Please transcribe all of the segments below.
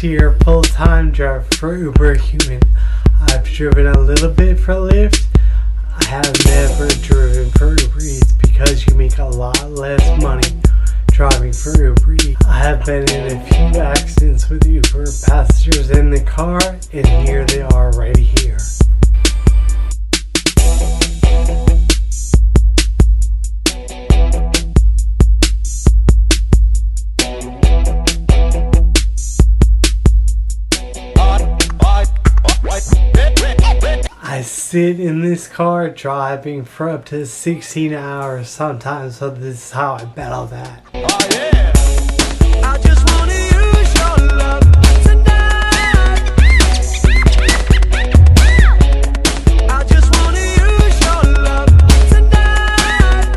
year full-time driver for Uber Human. I've driven a little bit for Lyft. I have never driven for Uber Eats because you make a lot less money driving for Uber Eats. I have been in a few accidents with Uber passengers in the car, and here they are right here. I sit in this car driving for up to 16 hours sometimes, so this is how I battle that. Oh yeah. I just wanna use your love tonight. I just wanna use your love tonight.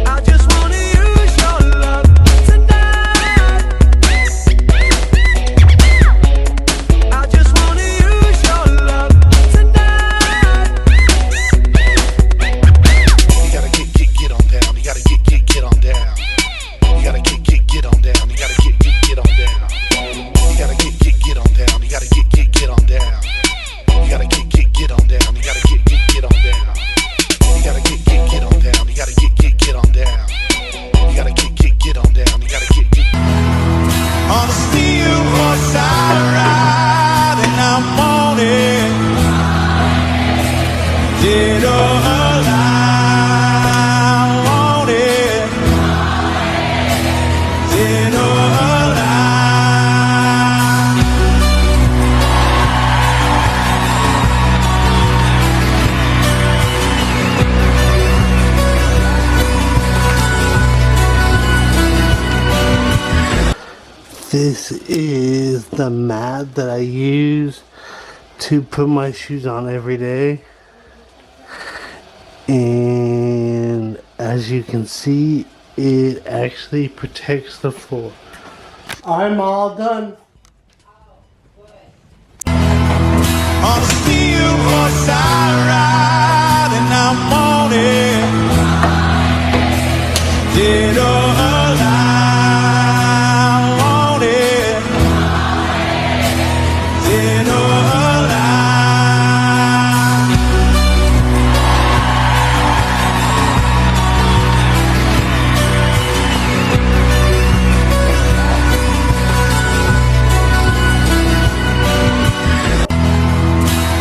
I just wanna use your love tonight. I just wanna use your love tonight. You gotta get on down. You gotta get on down. You gotta get on down. You gotta get on down. You gotta get on down. You gotta get on down. You gotta get on down. You gotta get on down. You gotta get on down. You gotta get on down. You gotta get on down. You gotta get. On the steel horse I ride, and I'm on it. Dead or alive, I want it. Dead or alive. This is the mat that I use to put my shoes on every day. And as you can see, it actually protects the floor. I'm all done. On the steel horse I ride, and I'm on it. Dead or alive, I want it. Dead or alive.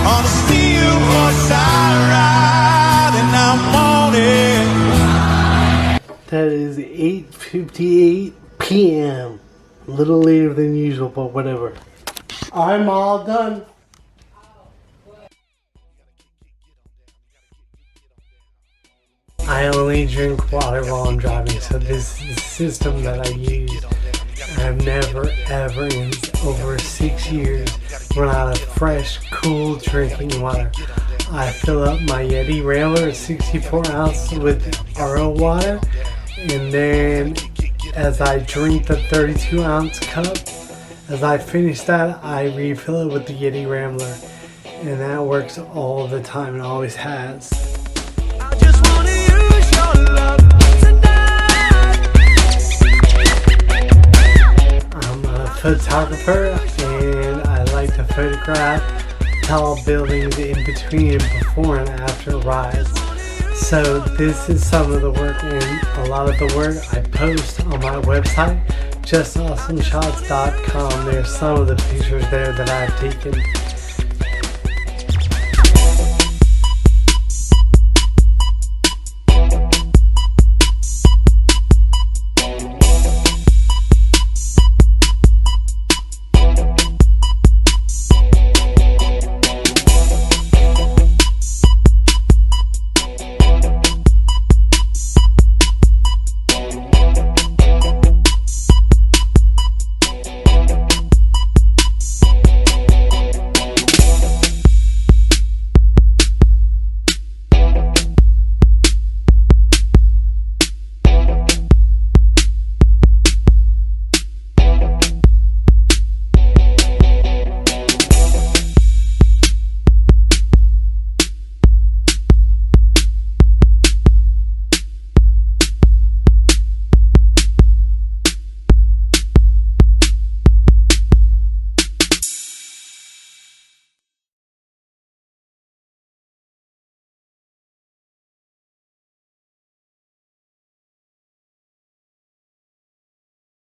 On the steel horse I ride, and I'm on it. That is 8:58 p.m. A little later than usual, but whatever. I'm all done. I only drink water while I'm driving, so this is the system that I use. I've never ever in over 6 years run out of fresh, cool drinking water. I fill up my Yeti Rambler 64 ounce with RO water, and then as I drink the 32 ounce cup, as I finish that, I refill it with the Yeti Rambler, and that works all the time and always has. I just wanna use your love tonight. I'm a photographer, and I like to photograph tall buildings in between and before and after rides. So this is some of the work, and a lot of the work I post on my website, justasawesomeshots.com. There's some of the pictures there that I've taken.